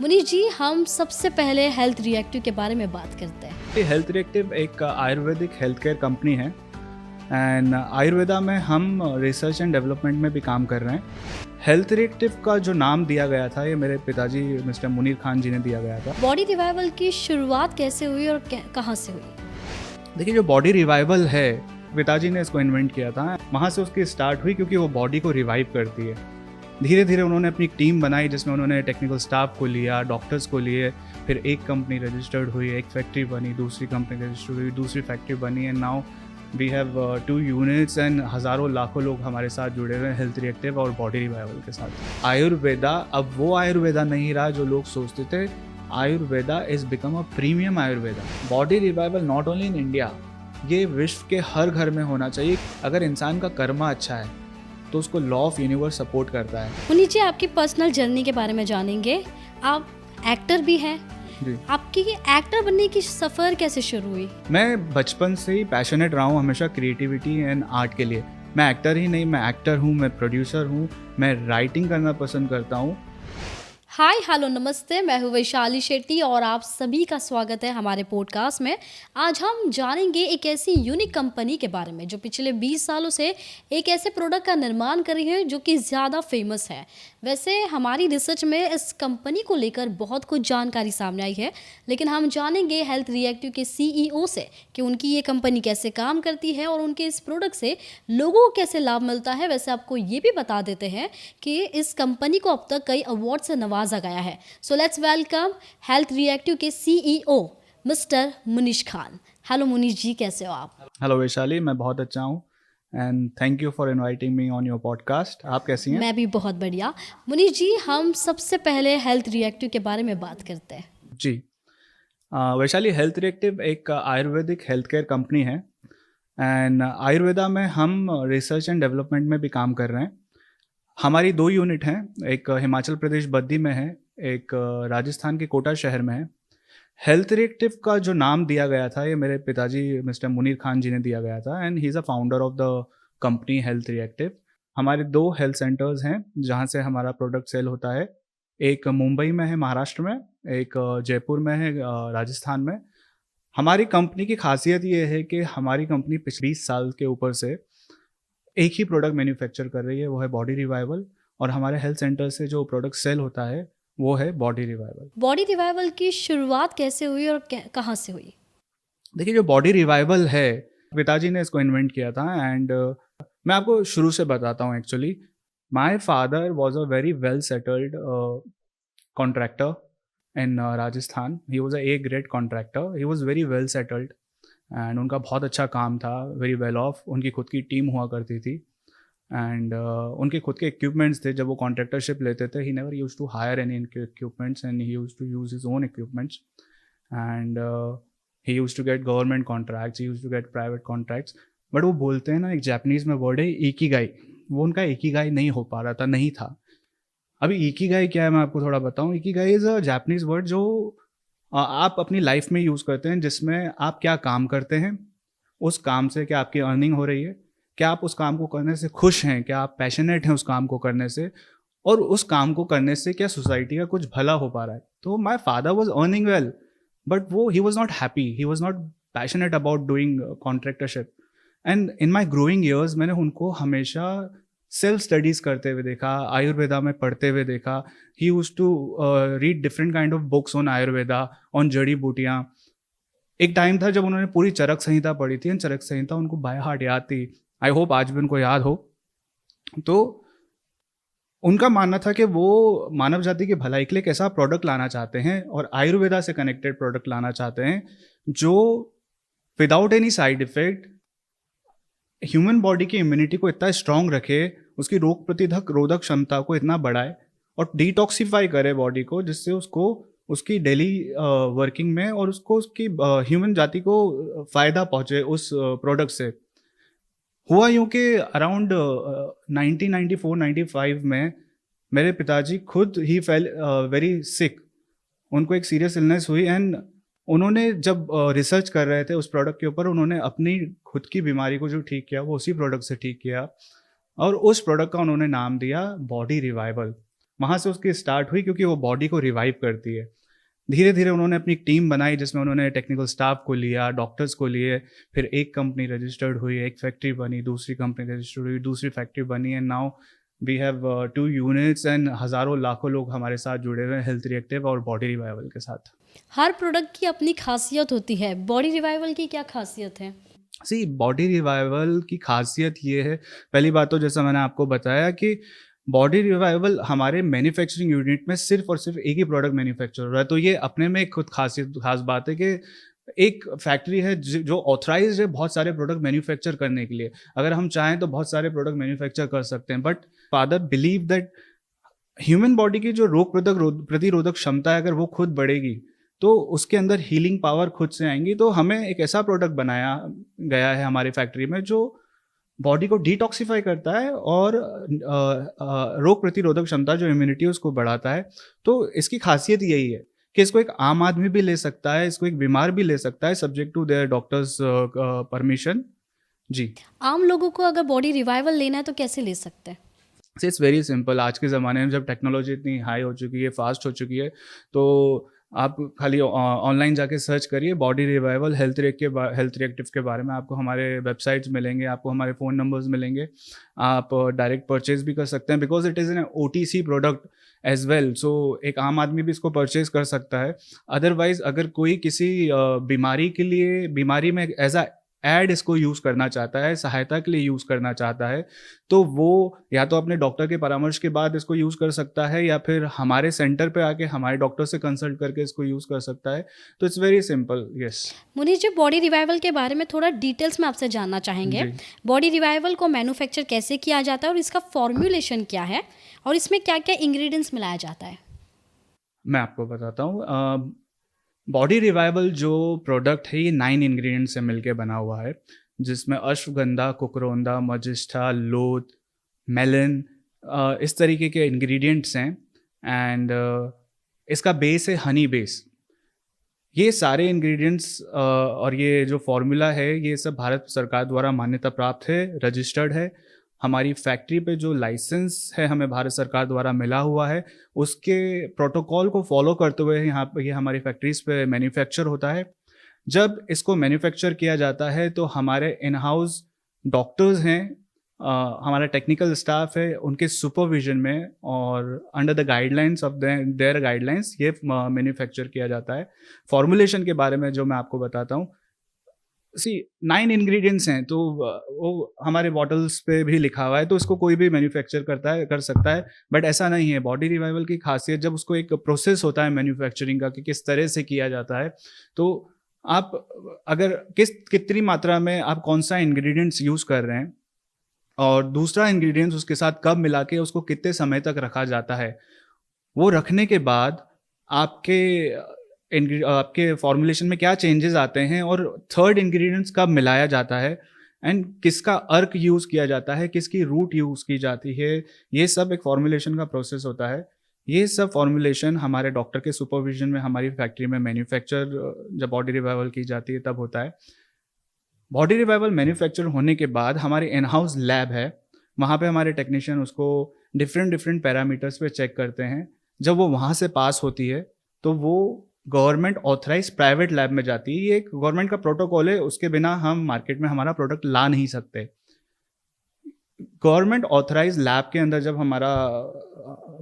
मुनीष जी, हम सबसे पहले हेल्थ रिएक्टिव के बारे में बात करते हैं। हेल्थ रिएक्टिव एक आयुर्वेदिक हेल्थ केयर कंपनी है एंड आयुर्वेदा में हम रिसर्च एंड डेवलपमेंट में भी काम कर रहे हैं। हेल्थ रिएक्टिव का जो नाम दिया गया था ये मेरे पिताजी मिस्टर मुनीर खान जी ने दिया गया था। बॉडी रिवाइवल की शुरुआत कैसे हुई और कहाँ से हुई? देखिए, जो बॉडी रिवाइवल है पिताजी ने इसको इन्वेंट किया था, वहाँ से उसकी स्टार्ट हुई क्योंकि वो बॉडी को रिवाइव करती है। धीरे धीरे उन्होंने अपनी टीम बनाई जिसमें उन्होंने टेक्निकल स्टाफ को लिया, डॉक्टर्स को लिए, फिर एक कंपनी रजिस्टर्ड हुई, एक फैक्ट्री बनी, दूसरी कंपनी रजिस्टर्ड हुई, दूसरी फैक्ट्री बनी and now we have 2 units and हज़ारों लाखों लोग हमारे साथ जुड़े हुए हैं हेल्थ रिएक्टिव और बॉडी रिवाइवल के साथ। आयुर्वेदा अब वो आयुर्वेदा नहीं रहा जो लोग सोचते थे। Ayurveda is become a premium Ayurveda. Body revival not only in India, ये विश्व के हर घर में होना चाहिए। अगर इंसान का कर्मा अच्छा है तो उसको लॉ ऑफ यूनिवर्स सपोर्ट करता है। मुनीष जी, आपकी पर्सनल जर्नी के बारे में जानेंगे। आप एक्टर भी हैं जी। आपकी एक्टर बनने की सफ़र कैसे शुरू हुई? मैं बचपन से ही पैशनेट रहा हूँ हमेशा क्रिएटिविटी एंड आर्ट के लिए। मैं एक्टर ही नहीं, मैं एक्टर हूँ, मैं प्रोड्यूसर हूँ, मैं राइटिंग करना पसंद करता हूँ। हाय हेलो नमस्ते, मैं हूँ वैशाली शेट्टी और आप सभी का स्वागत है हमारे पॉडकास्ट में। आज हम जानेंगे एक ऐसी यूनिक कंपनी के बारे में जो पिछले 20 सालों से एक ऐसे प्रोडक्ट का निर्माण कर रही है जो कि ज़्यादा फेमस है। वैसे हमारी रिसर्च में इस कंपनी को लेकर बहुत कुछ जानकारी सामने आई है, लेकिन हम जानेंगे हेल्थ रिएक्टिव के CEO से कि उनकी ये कंपनी कैसे काम करती है और उनके इस प्रोडक्ट से लोगों को कैसे लाभ मिलता है। वैसे आपको ये भी बता देते हैं कि इस कंपनी को अब तक कई अवार्ड से नवाजा गया है। So let's welcome health reactive के CEO mister Munish Khan. Hello Munish ji, कैसे हो आप? हेलो वैशाली, मैं बहुत अच्छा हूँ and thank you for inviting me on your podcast. आप कैसी हैं? मैं भी बहुत बढ़िया। मुनीष जी, हम सबसे पहले हेल्थ रिएक्टिव के बारे में बात करते हैं। जी। वैशाली, हेल्थ रिएक्टिव एक आयुर्वेदिक हेल्थ केयर कंपनी है एंड आयुर्वेदा में हम रिसर्च एंड डेवलपमेंट में भी काम कर रहे हैं। हमारी 2 यूनिट हैं, एक हिमाचल प्रदेश बद्दी में है, एक राजस्थान के कोटा शहर में है। हेल्थ रिएक्टिव का जो नाम दिया गया था ये मेरे पिताजी मिस्टर मुनीर खान जी ने दिया गया था and he is a founder of the company health reactive. हमारे 2 हेल्थ सेंटर्स हैं जहाँ से हमारा प्रोडक्ट सेल होता है। एक मुंबई में है महाराष्ट्र में, एक जयपुर में है राजस्थान में। हमारी कंपनी की खासियत ये है कि हमारी कंपनी पिछले 20 साल के ऊपर से एक ही प्रोडक्ट मैन्युफैक्चर कर रही है, वो है बॉडी रिवाइवल। और हमारे हेल्थ सेंटर से जो प्रोडक्ट सेल होता है वो है बॉडी रिवाइवल। बॉडी रिवाइवल की शुरुआत कैसे हुई और कहाँ से हुई? देखिए, जो बॉडी रिवाइवल है पिताजी ने इसको इन्वेंट किया था एंड मैं आपको शुरू से बताता हूँ। Actually my father was a very well settled contractor in Rajasthan. He was a A grade contractor, he was very well settled and उनका बहुत अच्छा काम था, वेरी वेल ऑफ। उनकी खुद की टीम हुआ करती थी एंड उनके खुद के इक्विपमेंट्स थे। जब वो कॉन्ट्रैक्टरशिप लेते थे, he never used to hire any equipments and he used to use his own equipments and he used to get government contracts, he used to get private contracts। But वो बोलते हैं ना, एक जापानीज़ में word है Ikigai, वो उनका Ikigai नहीं हो पा रहा था, नहीं था। अभी इकिगाई क्या है मैं आपको थोड़ा बताऊं। Ikigai is a Japanese word जो आप अपनी लाइफ में यूज़ करते हैं, जिसमें आप क्या काम करते हैं, उस काम से क्या आपकी अर्निंग हो रही है, क्या आप उस काम को करने से खुश हैं, क्या आप पैशनेट हैं उस काम को करने से, और उस काम को करने से क्या सोसाइटी का कुछ भला हो पा रहा है। तो my father was earning well but वो he was not happy, he was not passionate about doing contractorship. And in my growing years मैंने उनको हमेशा सेल्फ स्टडीज़ करते हुए देखा, आयुर्वेदा में पढ़ते हुए देखा। He used to read different kind of books on Ayurveda, on जड़ी बूटियाँ। एक टाइम था जब उन्होंने पूरी चरक संहिता पढ़ी थी, चरक संहिता उनको बाय हार्ट याद थी। आई होप आज भी उनको याद हो। तो उनका मानना था कि वो मानव जाति की भलाई के लिए एक ऐसा प्रोडक्ट लाना चाहते हैं और आयुर्वेदा से कनेक्टेड प्रोडक्ट लाना चाहते हैं जो without any side effect human body की इम्यूनिटी को इतना स्ट्रांग रखे, उसकी रोग रोधक क्षमता को इतना बढ़ाए और डिटॉक्सिफाई करे बॉडी को, जिससे उसको उसकी डेली वर्किंग में और उसको उसकी ह्यूमन जाति को फ़ायदा पहुँचे उस प्रोडक्ट से। हुआ यूँ कि अराउंड 1994-95 में मेरे पिताजी खुद ही फेल वेरी सिक। उनको एक सीरियस इलनेस हुई एंड उन्होंने जब रिसर्च कर रहे थे उस प्रोडक्ट के ऊपर, उन्होंने अपनी खुद की बीमारी को जो ठीक किया वो उसी प्रोडक्ट से ठीक किया और उस प्रोडक्ट का उन्होंने नाम दिया बॉडी रिवाइवल। वहाँ से उसकी स्टार्ट हुई, क्योंकि वो बॉडी को रिवाइव करती है। धीरे धीरे उन्होंने अपनी एक टीम बनाई जिसमें उन्होंने टेक्निकल स्टाफ को लिया, डॉक्टर्स को लिए, फिर एक कंपनी रजिस्टर्ड हुई, एक फैक्ट्री बनी, दूसरी कंपनी रजिस्टर्ड हुई, दूसरी फैक्ट्री बनी, and now we have 2 units and हज़ारों लाखों लोग हमारे साथ जुड़े हुए हैं हेल्थ रिएक्टिव और बॉडी रिवाइवल के साथ। हर प्रोडक्ट की अपनी खासियत होती है, बॉडी रिवाइवल की क्या खासियत है? सी बॉडी रिवाइवल की खासियत ये है, पहली बात तो जैसा मैंने आपको बताया कि बॉडी रिवाइवल हमारे मैन्युफैक्चरिंग यूनिट में सिर्फ और सिर्फ एक ही प्रोडक्ट मैन्युफैक्चर हो रहा है। तो ये अपने में एक खुद खास बात है कि एक फैक्ट्री है जो ऑथराइज्ड है बहुत सारे प्रोडक्ट मैन्युफैक्चर करने के लिए। अगर हम चाहें तो बहुत सारे प्रोडक्ट मैन्युफैक्चर कर सकते हैं, but father believe that human body की जो रोग प्रतिरोधक क्षमता है, अगर वो खुद बढ़ेगी तो उसके अंदर हीलिंग पावर खुद से आएंगी। तो हमें एक ऐसा प्रोडक्ट बनाया गया है हमारी फैक्ट्री में जो बॉडी को डिटॉक्सिफाई करता है और रोग प्रतिरोधक क्षमता जो इम्यूनिटी उसको बढ़ाता है। तो इसकी खासियत यही है कि इसको एक आम आदमी भी ले सकता है, इसको एक बीमार भी ले सकता है, subject to their doctors permission. जी, आम लोगों को अगर बॉडी रिवाइवल लेना है तो कैसे ले सकते हैं? It's very simple. आज के ज़माने में जब टेक्नोलॉजी इतनी हाई हो चुकी है, फास्ट हो चुकी है, तो आप खाली ऑनलाइन जाके सर्च करिए बॉडी रिवाइवल हेल्थ रिएक्टिव के बारे में। आपको हमारे वेबसाइट्स मिलेंगे, आपको हमारे फ़ोन नंबर्स मिलेंगे, आप डायरेक्ट परचेज भी कर सकते हैं, because it is an OTC product as well. So एक आम आदमी भी इसको परचेज कर सकता है। अदरवाइज अगर कोई किसी बीमारी के लिए, बीमारी में एज अ ऐड इसको यूज़ करना चाहता है, सहायता के लिए यूज़ करना चाहता है, तो वो या तो अपने डॉक्टर के परामर्श के बाद इसको यूज़ कर सकता है, या फिर हमारे सेंटर पे आके हमारे डॉक्टर से कंसल्ट करके इसको यूज़ कर सकता है। तो it's very simple. Yes Munish ji, body revival के बारे में थोड़ा डिटेल्स में आपसे जानना चाहेंगे। जी, बॉडी रिवाइवल को मैन्युफैक्चर कैसे किया जाता है और इसका फॉर्मूलेशन क्या है और इसमें क्या क्या इंग्रेडिएंट्स मिलाया जाता है? मैं आपको बताता हूँ। बॉडी रिवाइवल जो प्रोडक्ट है ये 9 इंग्रेडिएंट से मिलके बना हुआ है, जिसमें अश्वगंधा, कुकरोंदा, मजिस्टा, लोथ, मेलन, इस तरीके के इंग्रेडिएंट्स हैं। एंड इसका बेस है हनी बेस। ये सारे इंग्रेडिएंट्स और ये जो फॉर्मूला है ये सब भारत सरकार द्वारा मान्यता प्राप्त है, रजिस्टर्ड है। हमारी फैक्ट्री पे जो लाइसेंस है हमें भारत सरकार द्वारा मिला हुआ है, उसके प्रोटोकॉल को फॉलो करते हुए यहाँ पे ये हमारी फैक्ट्रीज पे मैन्युफैक्चर होता है। जब इसको मैन्युफैक्चर किया जाता है तो हमारे इन हाउस डॉक्टर्स हैं, हमारा टेक्निकल स्टाफ है, उनके सुपरविजन में और under the guidelines of their guidelines ये मैन्युफैक्चर किया जाता है। फॉर्मुलेशन के बारे में जो मैं आपको बताता हूँ, 9 इंग्रेडिएंट्स हैं, तो वो हमारे बॉटल्स पे भी लिखा हुआ है, तो उसको कोई भी मैन्युफैक्चर कर सकता है। बट ऐसा नहीं है। बॉडी रिवाइवल की खासियत, जब उसको एक प्रोसेस होता है मैन्युफैक्चरिंग का कि किस तरह से किया जाता है, तो आप अगर कितनी मात्रा में आप कौन सा इंग्रेडिएंट्स यूज़ कर रहे हैं और दूसरा इंग्रेडिएंट्स उसके साथ कब मिला के उसको कितने समय तक रखा जाता है, वो रखने के बाद आपके फॉर्मुलेशन में क्या चेंजेस आते हैं और थर्ड इंग्रेडिएंट्स कब मिलाया जाता है एंड किसका अर्क यूज़ किया जाता है, किसकी रूट यूज़ की जाती है, ये सब एक फॉर्मुलेशन का प्रोसेस होता है। ये सब फॉर्मुलेशन हमारे डॉक्टर के सुपरविजन में हमारी फैक्ट्री में मैन्युफैक्चर जब बॉडी रिवाइवल की जाती है तब होता है। बॉडी रिवाइवल मैन्युफैक्चर होने के बाद हमारे इन हाउस लैब है, वहाँ पे हमारे टेक्नीशियन उसको डिफरेंट पैरामीटर्स पे चेक करते हैं। जब वो वहाँ से पास होती है तो वो गवर्नमेंट ऑथराइज प्राइवेट लैब में जाती है। ये एक गवर्नमेंट का प्रोटोकॉल है, उसके बिना हम मार्केट में हमारा प्रोडक्ट ला नहीं सकते। गवर्नमेंट ऑथराइज लैब के अंदर जब हमारा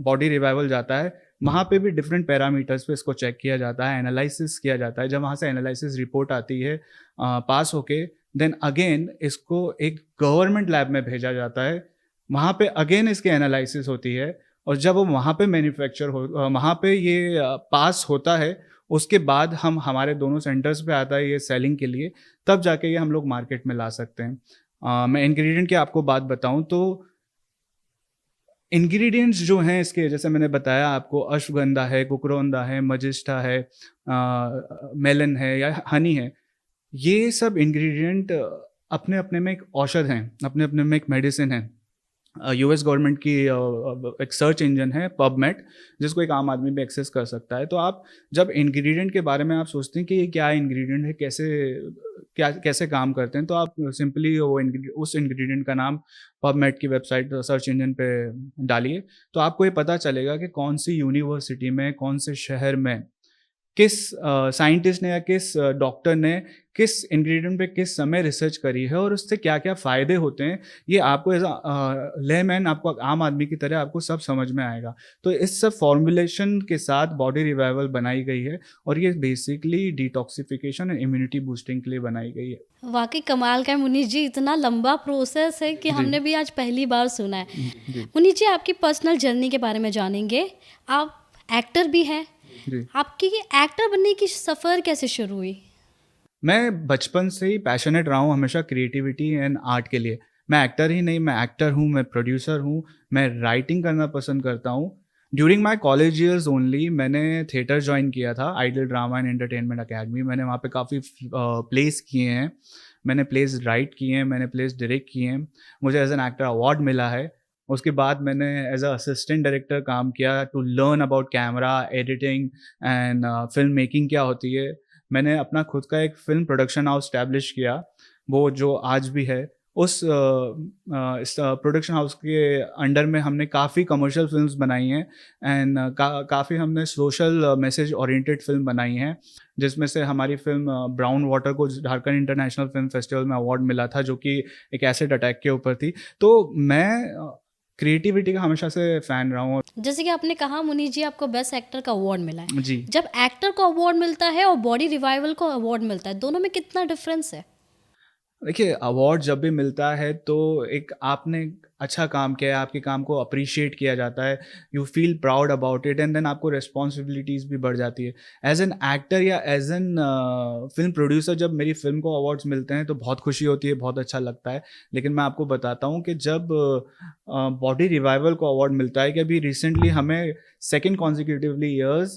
बॉडी रिवाइवल जाता है, वहाँ पे भी डिफरेंट पैरामीटर्स पे इसको चेक किया जाता है, एनालिसिस किया जाता है। जब वहाँ से एनालिसिस रिपोर्ट आती है पास होके, देन अगेन इसको एक गवर्नमेंट लैब में भेजा जाता है, वहाँ पे अगेन इसकी एनालिसिस होती है, और जब वो वहाँ पे वहाँ पे ये पास होता है, उसके बाद हम हमारे दोनों सेंटर्स पे आता है ये सेलिंग के लिए, तब जाके ये हम लोग मार्केट में ला सकते हैं। मैं इंग्रेडिएंट की आपको बात बताऊं तो इंग्रेडिएंट्स जो हैं इसके, जैसे मैंने बताया आपको, अश्वगंधा है, कुकरोंदा है, मजिस्टा है, मेलन है या हनी है, ये सब इंग्रेडिएंट अपने अपने में एक औषध हैं, अपने अपने में एक मेडिसिन है। यूएस गवर्नमेंट की एक सर्च इंजन है पबमेट, जिसको एक आम आदमी भी एक्सेस कर सकता है। तो आप जब इंग्रेडिएंट के बारे में आप सोचते हैं कि ये क्या इंग्रेडिएंट है, कैसे काम करते हैं, तो आप सिंपली उस इंग्रेडिएंट का नाम पबमेट की वेबसाइट सर्च इंजन पे डालिए, तो आपको ये पता चलेगा कि कौन सी यूनिवर्सिटी में, कौन से शहर में, किस साइंटिस्ट ने या किस डॉक्टर ने किस इंग्रेडिएंट पे किस समय रिसर्च करी है और उससे क्या-क्या फ़ायदे होते हैं, ये आपको एज़ लेमैन, आपको आम आदमी की तरह आपको सब समझ में आएगा। तो इस सब फॉर्मुलेशन के साथ बॉडी रिवाइवल बनाई गई है और ये basically detoxification and immunity boosting के लिए बनाई गई है। वाक़ई कमाल का है मुनीष जी, इतना लंबा प्रोसेस है कि जी। हमने भी आज पहली बार सुना है। जी, मुनीष जी, आपकी पर्सनल जर्नी के बारे में जानेंगे। आप एक्टर भी हैं, जी। आपकी ये एक्टर बनने की सफ़र कैसे शुरू हुई? मैं बचपन से ही पैशनेट रहा हूँ हमेशा क्रिएटिविटी एंड आर्ट के लिए। मैं एक्टर ही नहीं, मैं एक्टर हूँ, मैं प्रोड्यूसर हूँ, मैं राइटिंग करना पसंद करता हूँ। During my college years only मैंने थिएटर जॉइन किया था, Idol Drama and Entertainment Academy. मैंने वहाँ पे काफ़ी प्लेस किए हैं, मैंने प्लेस राइट किए हैं, मैंने प्लेस डायरेक्ट किए हैं। मुझे एज एन एक्टर अवार्ड मिला है। उसके बाद मैंने एज अ असिस्टेंट डायरेक्टर काम किया to learn about camera, editing and film making क्या होती है। मैंने अपना खुद का एक फ़िल्म प्रोडक्शन हाउस एस्टैब्लिश किया, वो जो आज भी है। इस प्रोडक्शन हाउस के अंडर में हमने काफ़ी कमर्शियल फ़िल्म्स बनाई हैं एंड काफ़ी हमने सोशल मैसेज ओरिएंटेड फ़िल्म बनाई हैं, जिसमें से हमारी फ़िल्म ब्राउन वाटर को झारखंड इंटरनेशनल फ़िल्म फेस्टिवल में अवार्ड मिला था, जो कि एक एसिड अटैक के ऊपर थी। तो मैं क्रिएटिविटी का हमेशा से फ़ैन रहा हूँ। जैसे कि आपने कहा मुनीष जी, आपको बेस्ट एक्टर का अवार्ड मिला है। जी। जब एक्टर को अवार्ड मिलता है और बॉडी रिवाइवल को अवार्ड मिलता है, दोनों में कितना डिफरेंस है? देखिए, अवार्ड जब भी मिलता है तो एक आपने अच्छा काम किया है, आपके काम को अप्रिशिएट किया जाता है, you feel proud about it and then आपको रिस्पॉन्सिबिलिटीज़ भी बढ़ जाती है। एज़ एन एक्टर या एज़ एन फ़िल्म प्रोड्यूसर जब मेरी फ़िल्म को अवार्ड्स मिलते हैं तो बहुत खुशी होती है, बहुत अच्छा लगता है। लेकिन मैं आपको बताता हूँ कि जब बॉडी रिवाइवल को अवार्ड मिलता है, कि अभी रिसेंटली हमें सेकंड कॉन्सेक्यूटिवली ईयर्स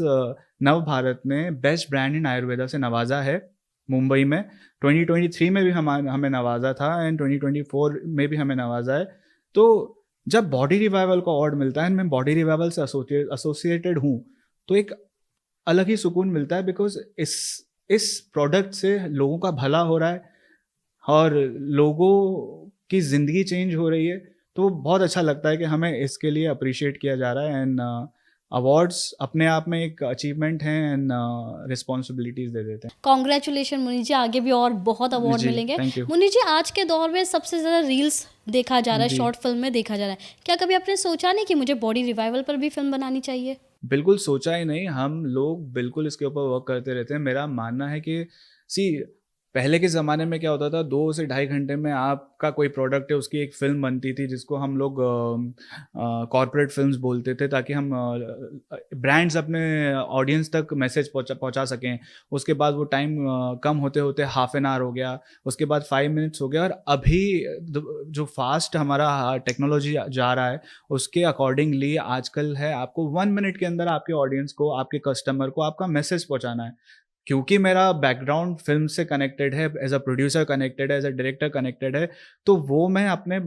नव भारत ने बेस्ट ब्रांड इन आयुर्वेदा से नवाजा है मुंबई में। 2023 में भी हमें नवाजा था एंड 2024 में भी हमें नवाजा है। तो जब बॉडी रिवाइवल को अवार्ड मिलता है, मैं बॉडी रिवाइवल से एसोसिएटेड हूँ, तो एक अलग ही सुकून मिलता है, बिकॉज इस प्रोडक्ट से लोगों का भला हो रहा है और लोगों की ज़िंदगी चेंज हो रही है। तो बहुत अच्छा लगता है कि हमें इसके लिए अप्रिशिएट किया जा रहा है एंड अवार्ड्स अपने आप में एक अचीवमेंट हैं एंड रिस्पॉन्सिबिलिटीज़ दे देते हैं। कॉन्ग्रेचुलेशन मुनीष जी, आगे भी और बहुत अवार्ड जी, मिलेंगे। Thank you. मुनीष जी, आज के दौर में सबसे ज़्यादा रील्स देखा जा रहा है, जी। शॉर्ट फिल्म में देखा जा रहा है। क्या कभी आपने सोचा नहीं कि मुझे बॉडी रिवाइवल पर भी फिल्म बनानी चाहिए? बिल्कुल सोचा ही नहीं, हम लोग बिल्कुल इसके ऊपर वर्क करते रहते हैं। मेरा मानना है कि पहले के ज़माने में क्या होता था, 2 से ढाई घंटे में आपका कोई प्रोडक्ट है, उसकी एक फ़िल्म बनती थी, जिसको हम लोग कॉर्पोरेट फ़िल्म्स बोलते थे, ताकि हम ब्रांड्स अपने ऑडियंस तक मैसेज पहुँचा सकें। उसके बाद वो टाइम कम होते-होते हाफ़ एन आवर हो गया, उसके बाद 5 मिनट्स हो गया और अभी जो फ़ास्ट हमारा टेक्नोलॉजी जा रहा है, उसके अकॉर्डिंगली आजकल है आपको 1 मिनट के अंदर आपके ऑडियंस को, आपके कस्टमर को आपका मैसेज पहुँचाना है। क्योंकि मेरा बैकग्राउंड फ़िल्म से कनेक्टेड है, एज़ अ प्रोड्यूसर कनेक्टेड है, एज़ अ डायरेक्टर कनेक्टेड है, तो वो मैं अपने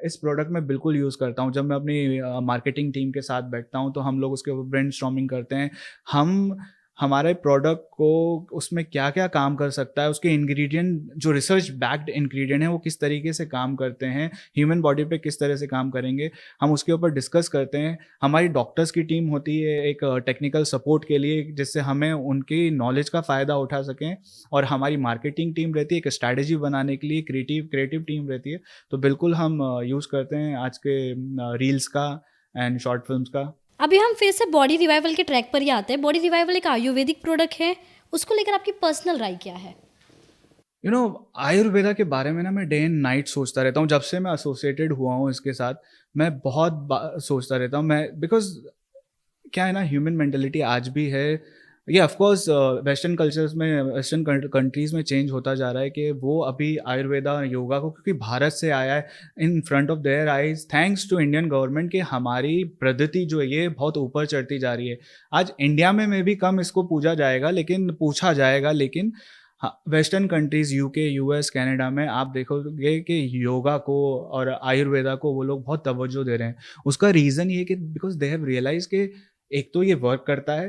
इस प्रोडक्ट में बिल्कुल यूज़ करता हूँ। जब मैं अपनी मार्केटिंग टीम के साथ बैठता हूँ, तो हम लोग उसके ऊपर ब्रेनस्टॉर्मिंग करते हैं। हम हमारे प्रोडक्ट को उसमें क्या-क्या काम कर सकता है, उसके इंग्रीडिएंट जो रिसर्च बैक्ड इंग्रीडिएंट हैं, वो किस तरीके से काम करते हैं, ह्यूमन बॉडी पे किस तरह से काम करेंगे, हम उसके ऊपर डिस्कस करते हैं। हमारी डॉक्टर्स की टीम होती है एक टेक्निकल सपोर्ट के लिए, जिससे हमें उनकी नॉलेज का फ़ायदा उठा सकें, और हमारी मार्केटिंग टीम रहती है एक स्ट्रैटेजी बनाने के लिए, क्रिएटिव टीम रहती है। तो बिल्कुल हम यूज़ करते हैं आज के रील्स का एंड शॉर्ट फिल्म्स का। अभी हम फिर से बॉडी रिवाइवल के ट्रैक पर ही आते हैं। बॉडी रिवाइवल एक आयुर्वेदिक प्रोडक्ट है, उसको लेकर आपकी पर्सनल राय क्या है? आयुर्वेदा के बारे में ना मैं डे एंड नाइट सोचता रहता हूँ। जब से मैं एसोसिएटेड हुआ हूँ इसके साथ, मैं बहुत सोचता रहता हूँ। मैं बिकॉज क्या है ना, ह्यूमन मेंटेलिटी आज भी है, ये ऑफ कोर्स वेस्टर्न कल्चर्स में, वेस्टर्न कंट्रीज़ में चेंज होता जा रहा है, कि वो अभी आयुर्वेदा योगा को, क्योंकि भारत से आया है, in front of their eyes, thanks to Indian government, कि हमारी प्रगति जो है ये बहुत ऊपर चढ़ती जा रही है। आज इंडिया में भी कम इसको पूछा जाएगा, लेकिन हाँ, western countries UK, US, Canada में आप देखोगे कि योगा को और आयुर्वेदा को वो लोग बहुत तवज्जो दे रहे हैं। उसका रीज़न ये है कि बिकॉज़ दे हैव रियलाइज़ कि एक तो ये वर्क करता है,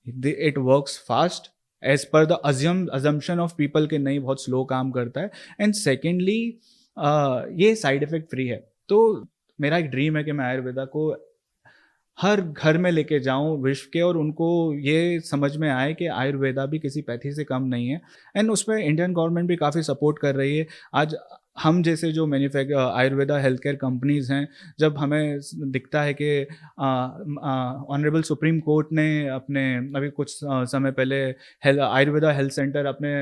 it works fast as per the assumption of people कि नहीं बहुत स्लो काम करता है, एंड सेकेंडली ये साइड इफ़ेक्ट फ्री है। तो मेरा एक ड्रीम है कि मैं आयुर्वेदा को हर घर में लेके जाऊँ विश्व के, और उनको ये समझ में आए कि आयुर्वेदा भी किसी पैथी से कम नहीं है, एंड उसमें इंडियन गवर्नमेंट भी काफ़ी सपोर्ट कर रही है। आज हम जैसे जो आयुर्वेदा हेल्थ केयर कंपनीज़ हैं, जब हमें दिखता है कि ऑनरेबल सुप्रीम कोर्ट ने अपने अभी कुछ समय पहले आयुर्वेदा हेल्थ सेंटर अपने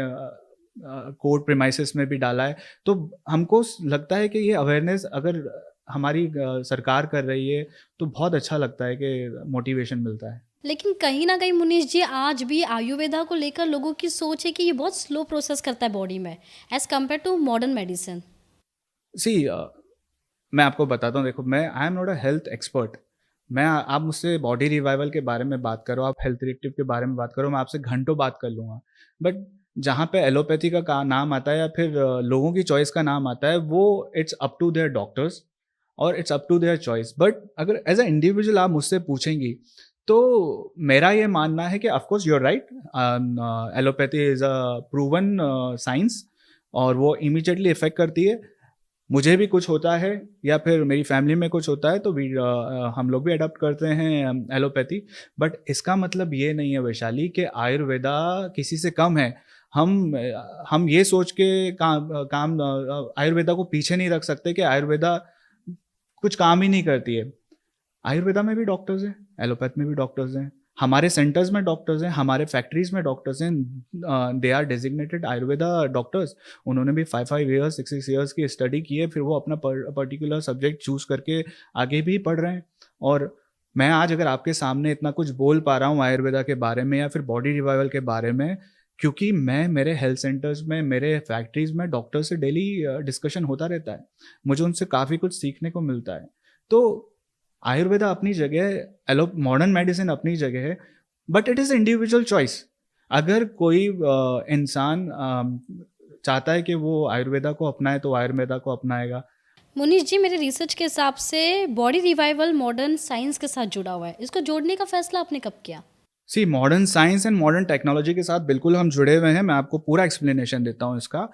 कोर्ट प्रीमाइसेस में भी डाला है, तो हमको लगता है कि ये अवेयरनेस अगर हमारी सरकार कर रही है तो बहुत अच्छा लगता है कि मोटिवेशन मिलता है। लेकिन कहीं न कहीं मुनीष जी आज भी आयुर्वेदा को लेकर लोगों की सोच है कि ये बहुत स्लो प्रोसेस करता है बॉडी में as compare to modern medicine. See मैं आपको बताता हूँ, देखो मैं I am not a health expert. मैं आप मुझसे बॉडी रिवाइवल के बारे में बात करो, आप हेल्थ रिलेटिव के बारे में बात करो, मैं आपसे घंटों बात कर लूँगा। बट जहाँ पे एलोपैथी का नाम आता है या फिर लोगों की चॉइस का नाम आता है, वो it's up to their doctors और it's up to their choice. But अगर एज अ इंडिविजुअल आप मुझसे पूछेंगी तो मेरा ये मानना है कि of course you are right, allopathy is a proven science और वो इमीडिएटली इफेक्ट करती है। मुझे भी कुछ होता है या फिर मेरी फैमिली में कुछ होता है तो हम लोग भी अडॉप्ट करते हैं एलोपैथी। बट इसका मतलब ये नहीं है वैशाली कि आयुर्वेदा किसी से कम है। हम ये सोच के काम आयुर्वेदा को पीछे नहीं रख सकते कि आयुर्वेदा कुछ काम ही नहीं करती है। आयुर्वेदा में भी डॉक्टर्स हैं, एलोपैथ में भी डॉक्टर्स हैं, हमारे सेंटर्स में डॉक्टर्स हैं, हमारे फैक्ट्रीज में डॉक्टर्स हैं। They are designated Ayurveda doctors. उन्होंने भी 5 ईयर्स 6 ईयर्स की स्टडी की है, फिर वो अपना पर्टिकुलर सब्जेक्ट चूज करके आगे भी पढ़ रहे हैं। और मैं आज अगर आपके सामने इतना कुछ बोल पा रहा हूँ आयुर्वेदा के बारे में या फिर बॉडी रिवाइवल के बारे में, क्योंकि मैं मेरे हेल्थ सेंटर्स में, मेरे फैक्ट्रीज में डॉक्टर से डेली डिस्कशन होता रहता है। मुझे उनसे काफ़ी कुछ सीखने को मिलता है। तो आयुर्वेदा अपनी जगह है, मॉडर्न मेडिसिन अपनी जगह है, but it is individual choice. अगर कोई इंसान चाहता है कि वो आयुर्वेदा को अपनाए तो आयुर्वेदा को अपनाएगा। मुनीष जी मेरे रिसर्च के हिसाब से बॉडी रिवाइवल मॉडर्न साइंस के साथ जुड़ा हुआ है। इसको जोड़ने का फैसला आपने कब किया? See modern science and modern technology के साथ बिल्कुल हम जुड़े हुए हैं। मैं आपको पूरा एक्सप्लेनेशन देता हूँ इसका।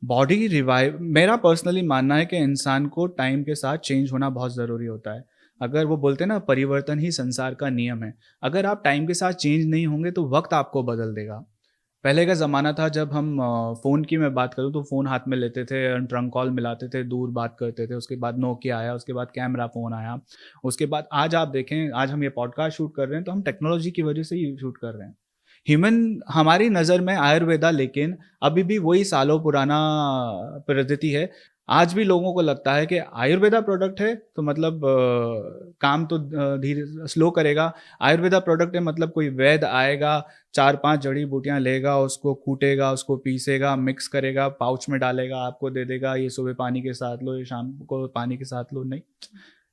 बॉडी रिवाइव, मेरा पर्सनली मानना है कि इंसान को टाइम के साथ चेंज होना बहुत ज़रूरी होता है। अगर वो बोलते हैं ना, परिवर्तन ही संसार का नियम है। अगर आप टाइम के साथ चेंज नहीं होंगे तो वक्त आपको बदल देगा। पहले का ज़माना था, जब हम फ़ोन की मैं बात करूँ तो फ़ोन हाथ में लेते थे, ट्रंक कॉल मिलाते थे, दूर बात करते थे। उसके बाद नोकिया आया, उसके बाद कैमरा फ़ोन आया, उसके बाद आज आप देखें, आज हम ये पॉडकास्ट शूट कर रहे हैं तो हम टेक्नोलॉजी की वजह से ही शूट कर रहे हैं। ह्यूमन हमारी नज़र में आयुर्वेदा लेकिन अभी भी वही सालों पुराना पद्धति है। आज भी लोगों को लगता है कि आयुर्वेदा प्रोडक्ट है तो मतलब काम तो धीरे स्लो करेगा। आयुर्वेदा प्रोडक्ट है मतलब कोई वैद्य आएगा, 4-5 जड़ी बूटियां लेगा, उसको कूटेगा, उसको पीसेगा, मिक्स करेगा, पाउच में डालेगा, आपको दे देगा, ये सुबह पानी के साथ लो, ये शाम को पानी के साथ लो। नहीं,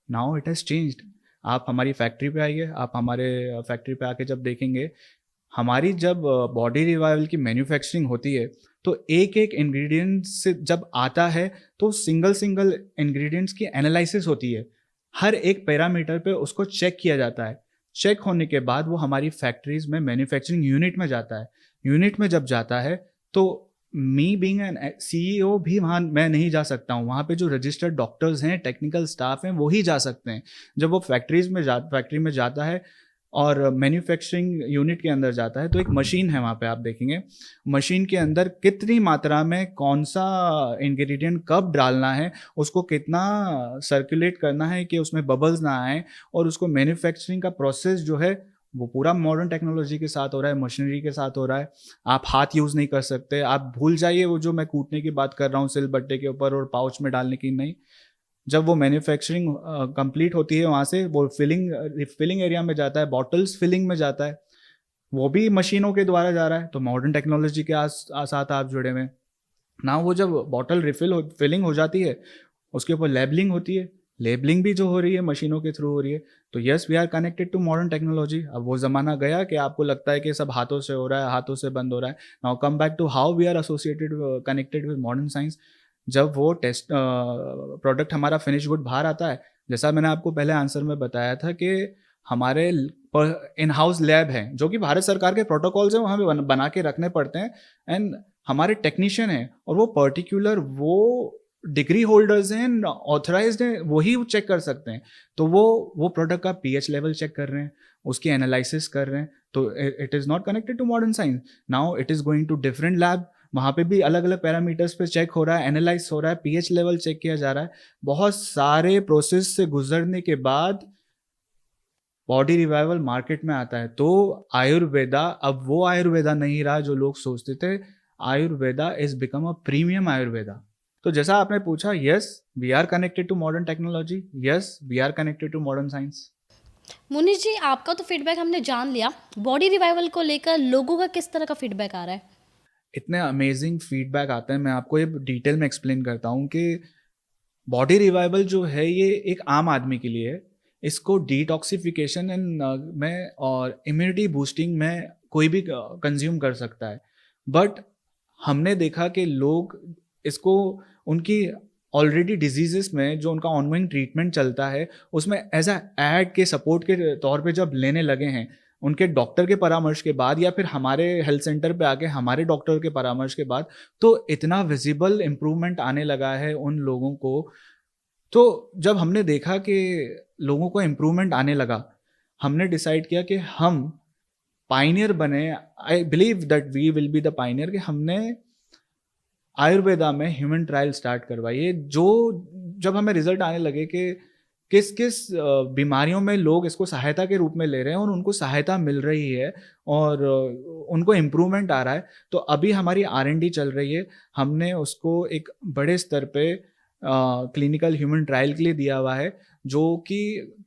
नाउ इट हैज़ चेंज्ड। आप हमारी फैक्ट्री पे आइए, आप हमारे फैक्ट्री पे आके जब देखेंगे, हमारी जब बॉडी रिवाइवल की मैन्युफैक्चरिंग होती है तो एक एक इंग्रेडिएंट से जब आता है तो सिंगल सिंगल इंग्रेडिएंट्स की एनालिसिस होती है। हर एक पैरामीटर पे उसको चेक किया जाता है। चेक होने के बाद वो हमारी फैक्ट्रीज में मैन्युफैक्चरिंग यूनिट में जाता है। यूनिट में जब जाता है तो मी बीइंग एन सीईओ भी वहाँ मैं नहीं जा सकता हूँ। वहाँ पे जो रजिस्टर्ड डॉक्टर्स हैं, टेक्निकल स्टाफ हैं, वो ही जा सकते हैं। जब वो फैक्ट्री में जाता है और मैन्युफैक्चरिंग यूनिट के अंदर जाता है तो एक मशीन है वहाँ पे, आप देखेंगे मशीन के अंदर कितनी मात्रा में कौन सा इंग्रेडिएंट कब डालना है, उसको कितना सर्कुलेट करना है कि उसमें बबल्स ना आए, और उसको मैन्युफैक्चरिंग का प्रोसेस जो है वो पूरा मॉडर्न टेक्नोलॉजी के साथ हो रहा है, मशीनरी के साथ हो रहा है। आप हाथ यूज़ नहीं कर सकते। आप भूल जाइए वो जो मैं कूटने की बात कर रहा हूँ सिल बट्टे के ऊपर और पाउच में डालने की, नहीं। जब वो मैन्युफैक्चरिंग कंप्लीट होती है वहाँ से वो फिलिंग एरिया में जाता है, बॉटल्स फिलिंग में जाता है, वो भी मशीनों के द्वारा जा रहा है। तो मॉडर्न टेक्नोलॉजी के साथ आप जुड़े हुए ना। वो जब बॉटल फिलिंग हो जाती है, उसके ऊपर लेबलिंग होती है लेबलिंग भी जो हो रही है मशीनों के थ्रू हो रही है। तो yes, we are connected to modern technology. अब वो ज़माना गया कि आपको लगता है कि सब हाथों से हो रहा है, हाथों से बंद हो रहा है। Now come back to how we are associated connected with modern science. जब वो टेस्ट प्रोडक्ट हमारा फिनिश गुड बाहर आता है, जैसा मैंने आपको पहले आंसर में बताया था कि हमारे इन हाउस लैब हैं जो कि भारत सरकार के प्रोटोकॉल्स हैं, वो हमें बना के रखने पड़ते हैं। एंड हमारे टेक्नीशियन हैं और वो पर्टिकुलर वो डिग्री होल्डर्स हैं, ऑथराइज्ड हैं, वही चेक कर सकते हैं। तो वो प्रोडक्ट का पीएच लेवल चेक कर रहे हैं, उसकी एनालिसिस कर रहे हैं। तो it is not connected to modern science. Now it is going to different lab, वहाँ पे भी अलग अलग पैरामीटर्स पे चेक हो रहा है, एनालाइज हो रहा है, पीएच लेवल चेक किया जा रहा है। बहुत सारे प्रोसेस से गुजरने के बाद बॉडी रिवाइवल मार्केट में आता है। तो आयुर्वेदा अब वो आयुर्वेदा नहीं रहा जो लोग सोचते थे। Ayurveda is become a premium Ayurveda. तो जैसा आपने पूछा, yes we are connected to modern technology, yes we are connected to modern science. Munish ji, आपका तो फीडबैक हमने जान लिया। बॉडी रिवाइवल को लेकर लोगों का किस तरह का फीडबैक आ रहा है? इतने अमेजिंग फीडबैक आते हैं, मैं आपको ये डिटेल में एक्सप्लेन करता हूँ कि बॉडी रिवाइवल जो है ये एक आम आदमी के लिए है। इसको डिटॉक्सिफिकेशन एंड में और इम्यूनिटी बूस्टिंग में कोई भी कंज्यूम कर सकता है। बट हमने देखा कि लोग इसको उनकी ऑलरेडी डिजीजेस में जो उनका ऑनगोइंग ट्रीटमेंट चलता है उसमें एज अ एड के सपोर्ट के तौर पे जब लेने लगे हैं, उनके डॉक्टर के परामर्श के बाद या फिर हमारे हेल्थ सेंटर पे आके हमारे डॉक्टर के परामर्श के बाद, तो इतना विजिबल इम्प्रूवमेंट आने लगा है उन लोगों को। तो जब हमने देखा कि लोगों को इम्प्रूवमेंट आने लगा, हमने डिसाइड किया कि हम पाइनियर बने। I believe that we will be the pioneer कि हमने आयुर्वेदा में ह्यूमन ट्रायल स्टार्ट करवाइए। जो जब हमें रिजल्ट आने लगे कि किस किस बीमारियों में लोग इसको सहायता के रूप में ले रहे हैं और उनको सहायता मिल रही है और उनको इम्प्रूवमेंट आ रहा है, तो अभी हमारी R&D चल रही है। हमने उसको एक बड़े स्तर पे क्लिनिकल ह्यूमन ट्रायल के लिए दिया हुआ है, जो कि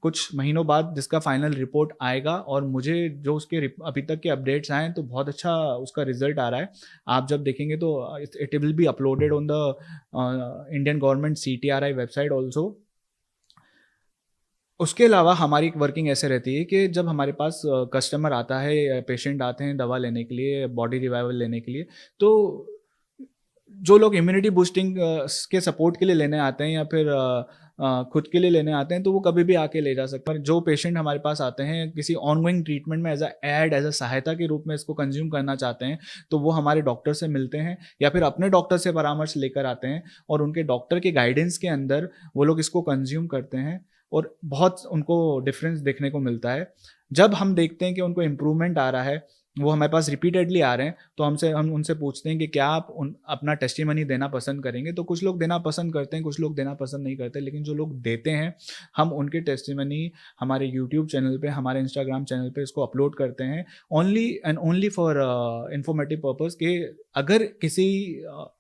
कुछ महीनों बाद जिसका फाइनल रिपोर्ट आएगा। और मुझे जो उसके अभी तक के अपडेट्स आए हैं तो बहुत अच्छा उसका रिजल्ट आ रहा है। आप जब देखेंगे तो it will be uploaded on the Indian government CTRI website also. उसके अलावा हमारी वर्किंग ऐसे रहती है कि जब हमारे पास कस्टमर आता है, पेशेंट आते हैं दवा लेने के लिए, बॉडी रिवाइवल लेने के लिए, तो जो लोग इम्यूनिटी बूस्टिंग के सपोर्ट के लिए लेने आते हैं या फिर खुद के लिए लेने आते हैं, तो वो कभी भी आके ले जा सकते हैं। जो पेशेंट हमारे पास आते हैं किसी ऑनगोइंग ट्रीटमेंट में एज अ सहायता के रूप में इसको कंज्यूम करना चाहते हैं, तो वो हमारे डॉक्टर से मिलते हैं या फिर अपने डॉक्टर से परामर्श लेकर आते हैं और उनके डॉक्टर के गाइडेंस के अंदर वो लोग इसको कंज्यूम करते हैं और बहुत उनको डिफरेंस देखने को मिलता है। जब हम देखते हैं कि उनको इम्प्रूवमेंट आ रहा है, वो हमारे पास रिपीटेडली आ रहे हैं, तो हम उनसे पूछते हैं कि क्या आप अपना टेस्टिमनी देना पसंद करेंगे। तो कुछ लोग देना पसंद करते हैं, कुछ लोग देना पसंद नहीं करते, लेकिन जो लोग देते हैं हम उनके टेस्टिमनी हमारे यूट्यूब चैनल पे, हमारे इंस्टाग्राम चैनल पे इसको अपलोड करते हैं only and only for informative purpose कि अगर किसी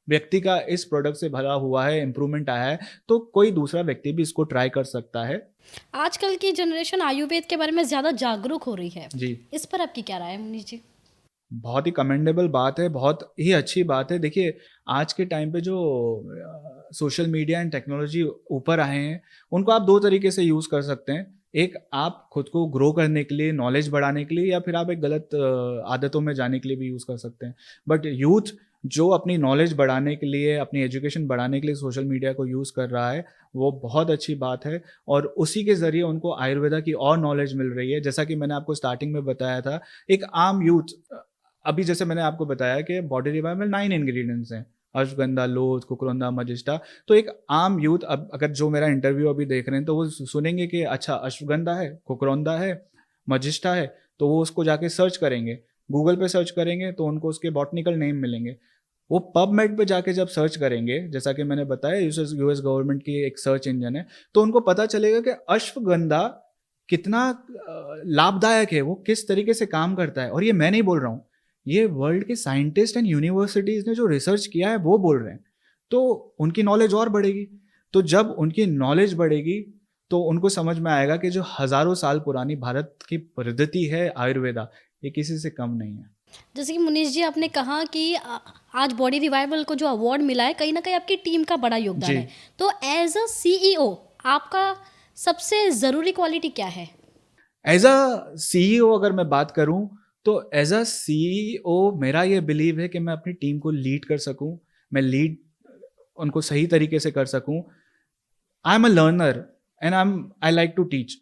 व्यक्ति का इस प्रोडक्ट से भला हुआ है, इम्प्रूवमेंट आया है, तो कोई दूसरा व्यक्ति भी इसको ट्राई कर सकता है। आजकल की जनरेशन आयुर्वेद के बारे में ज़्यादा जागरूक हो रही है। जी, इस पर आपकी क्या राय है मुनीश जी? बहुत ही कमेंडेबल बात है, बहुत ही अच्छी बात है। देखिए, आज के टाइम पे जो सोशल मीडिया एंड टेक्नोलॉजी ऊपर आए हैं, उनको आप 2 तरीके से यूज़ कर सकते हैं। एक, आप खुद को ग्रो करने के लिए, नॉलेज बढ़ाने के लिए, या फिर आप एक गलत आदतों में जाने के लिए भी यूज़ कर सकते हैं। बट यूथ जो अपनी नॉलेज बढ़ाने के लिए, अपनी एजुकेशन बढ़ाने के लिए सोशल मीडिया को यूज़ कर रहा है, वो बहुत अच्छी बात है और उसी के ज़रिए उनको आयुर्वेदा की और नॉलेज मिल रही है। जैसा कि मैंने आपको स्टार्टिंग में बताया था, एक आम यूथ अभी जैसे मैंने आपको बताया कि बॉडी रिवाइवल 9 इंग्रेडिएंट्स हैं, अश्वगंधा, लोथ, कुकरौंदा, मजिष्टा। तो एक आम यूथ अब अगर जो मेरा इंटरव्यू अभी देख रहे हैं तो वो सुनेंगे कि अच्छा अश्वगंधा है, कुकरौंदा है, मजिष्टा है, तो वो उसको जाके सर्च करेंगे, गूगल पे सर्च करेंगे तो उनको उसके बॉटनिकल नेम मिलेंगे। वो पबमेड पे जाके जब सर्च करेंगे, जैसा कि मैंने बताया यूएस गवर्नमेंट की एक सर्च इंजन है, तो उनको पता चलेगा कि अश्वगंधा कितना लाभदायक है, वो किस तरीके से काम करता है। और ये मैं नहीं बोल रहा हूँ, ये वर्ल्ड के साइंटिस्ट एंड यूनिवर्सिटीज़ ने जो रिसर्च किया है वो बोल रहे हैं। तो उनकी नॉलेज और बढ़ेगी। तो जब उनकी नॉलेज बढ़ेगी तो उनको समझ में आएगा कि जो हज़ारों साल पुरानी भारत की पद्धति है आयुर्वेदा, ये किसी से कम नहीं है। जैसे कि मुनीश जी आपने कहा कि आज बॉडी रिवाइवल को जो अवार्ड मिला है, कहीं न कहीं आपकी टीम का बड़ा योगदान जी। है। तो एज़ अ CEO आपका सबसे ज़रूरी क्वालिटी क्या है? एज अ सीईओ अगर मैं बात करूं तो एज अ सीईओ मेरा ये बिलीव है कि मैं अपनी टीम को लीड कर सकूं, मैं लीड उनको सही तरीके से कर सकूं। I am a learner and I like to teach.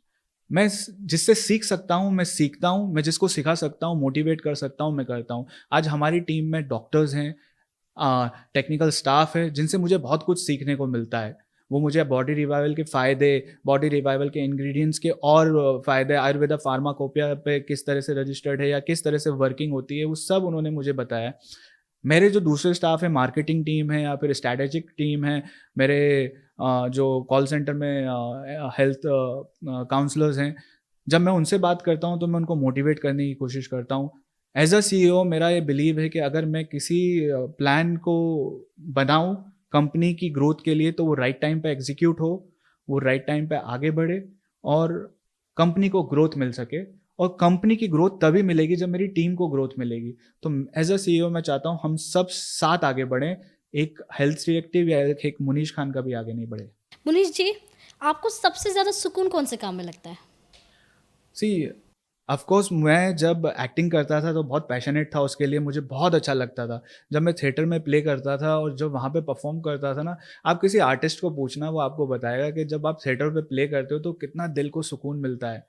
मैं जिससे सीख सकता हूँ मैं सीखता हूँ, मैं जिसको सिखा सकता हूँ मोटिवेट कर सकता हूँ मैं करता हूँ। आज हमारी टीम में डॉक्टर्स हैं, टेक्निकल स्टाफ है जिनसे मुझे बहुत कुछ सीखने को मिलता है। वो मुझे बॉडी रिवाइवल के फ़ायदे, बॉडी रिवाइवल के इंग्रेडिएंट्स के और फ़ायदे, आयुर्वेदा फार्माकोपिया पे किस तरह से रजिस्टर्ड है या किस तरह से वर्किंग होती है, वो सब उन्होंने मुझे बताया। मेरे जो दूसरे स्टाफ है, मार्केटिंग टीम है या फिर स्ट्रैटेजिक टीम है, मेरे जो कॉल सेंटर में हेल्थ काउंसलर्स हैं, जब मैं उनसे बात करता हूँ तो मैं उनको मोटिवेट करने की कोशिश करता हूँ। एज अ सीईओ मेरा ये बिलीव है कि अगर मैं किसी प्लान को बनाऊँ कंपनी की ग्रोथ के लिए तो वो राइट टाइम पे एग्जीक्यूट हो, वो राइट टाइम पे आगे बढ़े और कंपनी को ग्रोथ मिल सके। और कंपनी की ग्रोथ तभी मिलेगी जब मेरी टीम को ग्रोथ मिलेगी। तो एज अ सीईओ मैं चाहता हूँ हम सब साथ आगे बढ़ें, एक हेल्थ डिटेक्टिव या एक मुनीश खान का भी आगे नहीं बढ़े। मुनीश जी, आपको सबसे ज़्यादा सुकून कौन से काम में लगता है? सी ऑफ कोर्स मैं जब एक्टिंग करता था तो बहुत पैशनेट था उसके लिए, मुझे बहुत अच्छा लगता था। जब मैं थिएटर में प्ले करता था और जब वहाँ पे परफॉर्म करता था ना, आप किसी आर्टिस्ट को पूछना वो आपको बताएगा कि जब आप थिएटर पे प्ले करते हो तो कितना दिल को सुकून मिलता है।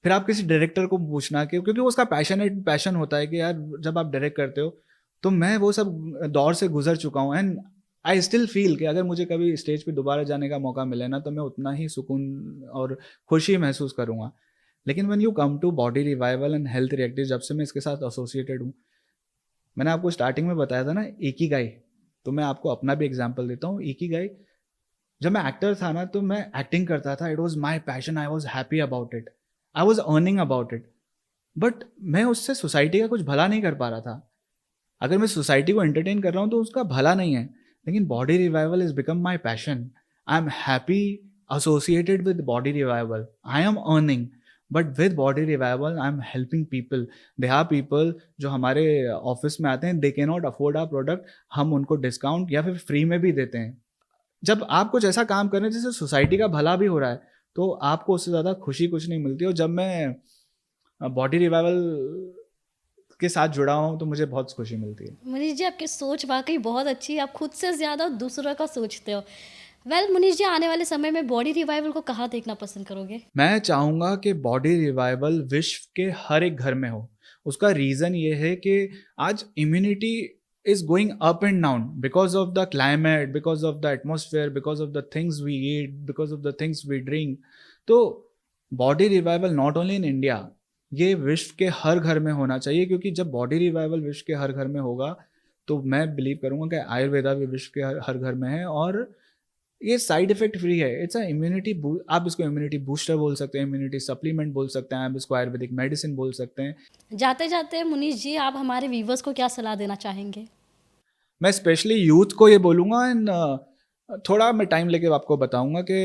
फिर आप किसी डायरेक्टर को पूछना कि क्योंकि वो उसका पैशन होता है कि यार जब आप डायरेक्ट करते हो, तो मैं वो सब दौर से गुजर चुका हूँ एंड आई स्टिल फील कि अगर मुझे कभी स्टेज पे दोबारा जाने का मौका मिले ना तो मैं उतना ही सुकून और खुशी महसूस करूँगा। लेकिन when you come to body revival and health reactive, जब से मैं इसके साथ एसोसिएटेड हूँ, मैंने आपको स्टार्टिंग में बताया था ना इकिगाई, तो मैं आपको अपना भी एग्जांपल देता हूँ। इकिगाई, जब मैं एक्टर था ना तो मैं एक्टिंग करता था, it was my passion, I was happy about it, I was earning about it, but मैं उससे सोसाइटी का कुछ भला नहीं कर पा रहा था। अगर मैं सोसाइटी को एंटरटेन कर रहा हूँ तो उसका भला नहीं है। लेकिन body revival is become my passion, I am happy associated with body revival, I am earning, but with body revival I am helping people. They are people जो हमारे ऑफिस में आते हैं, they can not afford our product, हम उनको discount या फिर free में भी देते हैं। जब आप कुछ ऐसा काम कर रहे हैं जिससे सोसाइटी का भला भी हो रहा है तो आपको उससे ज़्यादा खुशी कुछ नहीं मिलती। और जब मैं बॉडी रिवाइवल के साथ जुड़ा हूँ तो मुझे बहुत खुशी मिलती है। मुनीश जी, आपकी सोच वाक़ई बहुत अच्छी है, आप खुद से ज़्यादा दूसरों का सोचते हो। वेल मुनीश जी, आने वाले समय में बॉडी रिवाइवल को कहाँ देखना पसंद करोगे? मैं चाहूँगा कि बॉडी रिवाइवल विश्व के हर एक घर में हो। उसका रीज़न ये है कि आज immunity is going up and down because of the climate, because of the atmosphere, because of the things we eat, because of the things we drink. तो body revival not only in India, ये विश्व के हर घर में होना चाहिए, क्योंकि जब बॉडी रिवाइवल विश्व के हर घर में होगा तो मैं बिलीव करूँगा कि आयुर्वेदा भी विश्व के हर घर में है। और ये साइड इफेक्ट फ्री है। इट्स अ इम्यूनिटी, आप इसको इम्यूनिटी बूस्टर बोल सकते हैं, इम्यूनिटी सप्लीमेंट बोल सकते हैं, आप इसको आयुर्वेदिक मेडिसिन बोल सकते हैं। जाते-जाते मुनीश जी, आप हमारे व्यूअर्स को क्या सलाह देना चाहेंगे? मैं स्पेशली यूथ को ये बोलूँगा एंड थोड़ा मैं टाइम लेके आपको बताऊँगा कि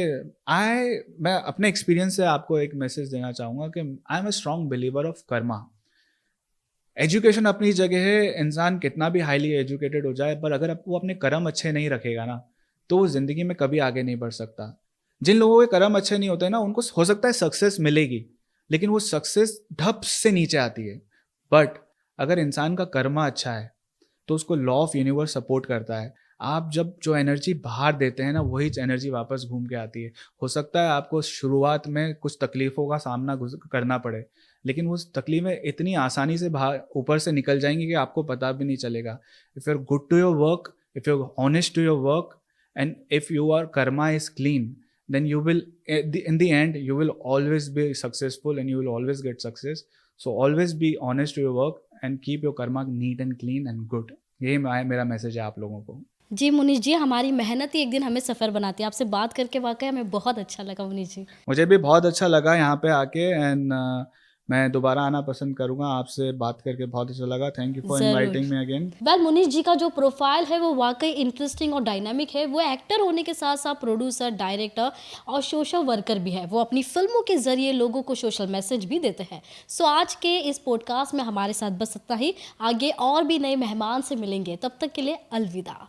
मैं अपने एक्सपीरियंस से आपको एक मैसेज देना चाहूँगा कि आई am a strong believer of Karma. Education अपनी जगह है, इंसान कितना भी हाईली एजुकेटेड हो जाए, पर अगर वो अपने कर्म अच्छे नहीं रखेगा ना तो वो ज़िंदगी में कभी आगे नहीं बढ़ सकता। जिन लोगों के कर्म अच्छे नहीं होते ना, उनको हो सकता है सक्सेस मिलेगी, लेकिन वो सक्सेस धप से नीचे आती है। बट अगर इंसान का कर्मा अच्छा है तो उसको लॉ ऑफ यूनिवर्स सपोर्ट करता है। आप जब जो एनर्जी बाहर देते हैं ना, वही एनर्जी वापस घूम के आती है। हो सकता है आपको शुरुआत में कुछ तकलीफ़ों का सामना करना पड़े, लेकिन वो तकलीफ़ें इतनी आसानी से बाहर ऊपर से निकल जाएंगी कि आपको पता भी नहीं चलेगा। If you are good to your work, if you are honest to your work, and if your karma is clean, then you will in the end you will always be successful and you will always get success. So always be honest to your work and keep your karma neat and clean and good. यही मेरा message है आप लोगों को। जी मुनीश जी, हमारी मेहनत ही एक दिन हमें सफ़र बनाती है। आपसे बात करके वाक़ई हमें बहुत अच्छा लगा मुनीश जी। मुझे भी बहुत अच्छा लगा यहाँ पे आके एंड मैं दोबारा आना पसंद करूँगा। आपसे बात करके बहुत अच्छा लगा। थैंक यू फॉर ज़रूर। Inviting me again. Well Munish ji का जो प्रोफाइल है वो वाक़ई इंटरेस्टिंग और डायनामिक है। वो एक्टर होने के साथ-साथ प्रोड्यूसर, डायरेक्टर और सोशल वर्कर भी है। वो अपनी फ़िल्मों के ज़रिए लोगों को सोशल मैसेज भी देते हैं। सो आज के इस पॉडकास्ट में हमारे साथ बस इतना ही। आगे और भी नए मेहमान से मिलेंगे। तब तक के लिए अलविदा।